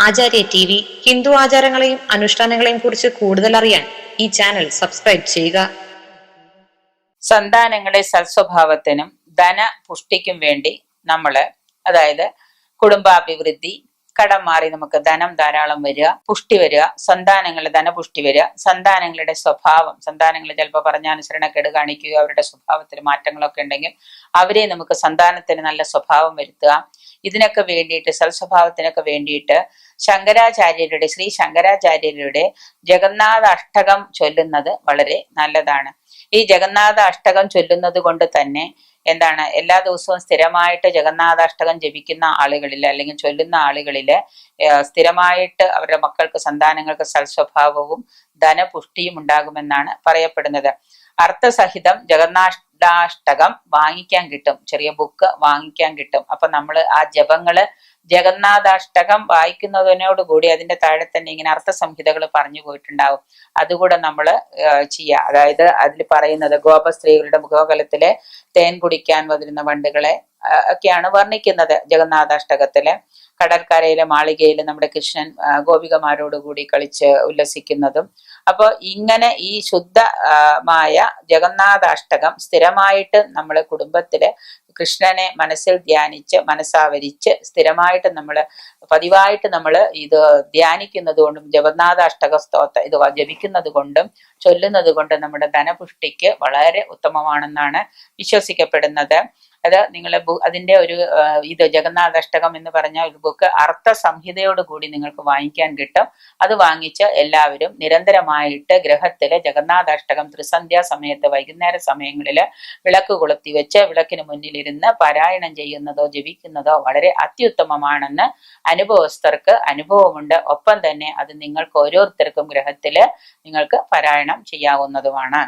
ആചാര്യ T V Hindu ആചാരങ്ങളെയും അനുഷ്ഠാനങ്ങളെയും കുറിച്ച് കൂടുതൽ അറിയാൻ ഈ ചാനൽ സബ്സ്ക്രൈബ് ചെയ്യുക. സന്താനങ്ങളെ സൽസ്വഭാവത്തിനും ധനപുഷ്ടിക്കും വേണ്ടി നമ്മള് അതായത് കുടുംബാഭിവൃദ്ധി, കടം മാറി നമുക്ക് ധനം ധാരാളം വരിക, പുഷ്ടി വരിക, സന്താനങ്ങളുടെ ധനപുഷ്ടി വരിക, സന്താനങ്ങളുടെ സ്വഭാവം, സന്താനങ്ങൾ ചിലപ്പോൾ പറഞ്ഞാനുസരണക്കേട് കാണിക്കുക, അവരുടെ സ്വഭാവത്തിൽ മാറ്റങ്ങളൊക്കെ ഉണ്ടെങ്കിൽ അവരെ നമുക്ക് സന്താനത്തിന് നല്ല സ്വഭാവം വരുത്തുക. ഇതിനൊക്കെ വേണ്ടിയിട്ട്, സൽസ്വഭാവത്തിനൊക്കെ വേണ്ടിയിട്ട് ശ്രീ ശങ്കരാചാര്യരുടെ ജഗന്നാഥ അഷ്ടകം ചൊല്ലുന്നത് വളരെ നല്ലതാണ്. ഈ ജഗന്നാഥ അഷ്ടകം ചൊല്ലുന്നത് കൊണ്ട് തന്നെ എന്താണ്, എല്ലാ ദിവസവും സ്ഥിരമായിട്ട് ജഗന്നാഥാഷ്ടകം ജപിക്കുന്ന ആളുകളില് അല്ലെങ്കിൽ ചൊല്ലുന്ന ആളുകളില് സ്ഥിരമായിട്ട് അവരുടെ മക്കൾക്ക്, സന്താനങ്ങൾക്ക് സൽസ്വഭാവവും ധനപുഷ്ടിയും ഉണ്ടാകുമെന്നാണ് പറയപ്പെടുന്നത്. അർത്ഥസഹിതം ജഗന്നാഥാഷ്ടകം വാങ്ങിക്കാൻ കിട്ടും, ചെറിയ ബുക്ക് വാങ്ങിക്കാൻ കിട്ടും. അപ്പൊ നമ്മള് ആ ജപങ്ങള് ജഗന്നാഥാഷ്ടകം വായിക്കുന്നതിനോടുകൂടി അതിന്റെ താഴെ തന്നെ ഇങ്ങനെ അർത്ഥസംഹിതകൾ പറഞ്ഞു പോയിട്ടുണ്ടാവും. അതുകൂടെ നമ്മൾ ചെയ്യുക. അതായത് അതിൽ പറയുന്നത് ഗോപസ്ത്രീകളുടെ മുഖകലത്തിലെ തേൻ കുടിക്കാൻ വരുന്ന വണ്ടുകളെ ഒക്കെയാണ് വർണ്ണിക്കുന്നത് ജഗന്നാഥാഷ്ടകത്തില്. കടൽക്കരയിലെ മാളികയിൽ നമ്മുടെ കൃഷ്ണൻ ഗോപികമാരോടുകൂടി കളിച്ച് ഉല്ലസിക്കുന്നതും. അപ്പൊ ഇങ്ങനെ ഈ ശുദ്ധമായ ജഗന്നാഥാഷ്ടകം സ്ഥിരമായിട്ട് നമ്മള് കുടുംബത്തില് കൃഷ്ണനെ മനസ്സിൽ ധ്യാനിച്ച് മനസ്സാവരിച്ച് സ്ഥിരമായിട്ട് പതിവായിട്ട് ഇത് ധ്യാനിക്കുന്നത് കൊണ്ടും ജഗന്നാഥാഷ്ടക സ്തോത്രം ഇത് ജപിക്കുന്നത് കൊണ്ടും ചൊല്ലുന്നത് കൊണ്ടും നമ്മുടെ ധനപുഷ്ടിക്ക് വളരെ ഉത്തമമാണെന്നാണ് വിശ്വസിക്കപ്പെടുന്നത്. അത് നിങ്ങൾ അതിന്റെ ഒരു ജഗന്നാഥാഷ്ടകം എന്ന് പറഞ്ഞ ഒരു ബുക്ക് അർത്ഥസംഹിതയോട് കൂടി നിങ്ങൾക്ക് വാങ്ങിക്കാൻ കിട്ടും. അത് വാങ്ങിച്ച് എല്ലാവരും നിരന്തരമായിട്ട് ഗൃഹത്തിലെ ജഗന്നാഥാഷ്ടകം ത്രിസന്ധ്യാ സമയത്ത് വൈകുന്നേര സമയങ്ങളിൽ വിളക്ക് കൊളുത്തി വെച്ച് വിളക്കിന് മുന്നിലിരുന്ന് പാരായണം ചെയ്യുന്നതോ ജപിക്കുന്നതോ വളരെ അത്യുത്തമമാണെന്ന് അനുഭവസ്ഥർക്ക് അനുഭവമുണ്ട്. ഒപ്പം തന്നെ അത് നിങ്ങൾക്ക് ഓരോരുത്തർക്കും ഗൃഹത്തില് നിങ്ങൾക്ക് പാരായണം ചെയ്യാവുന്നതുമാണ്.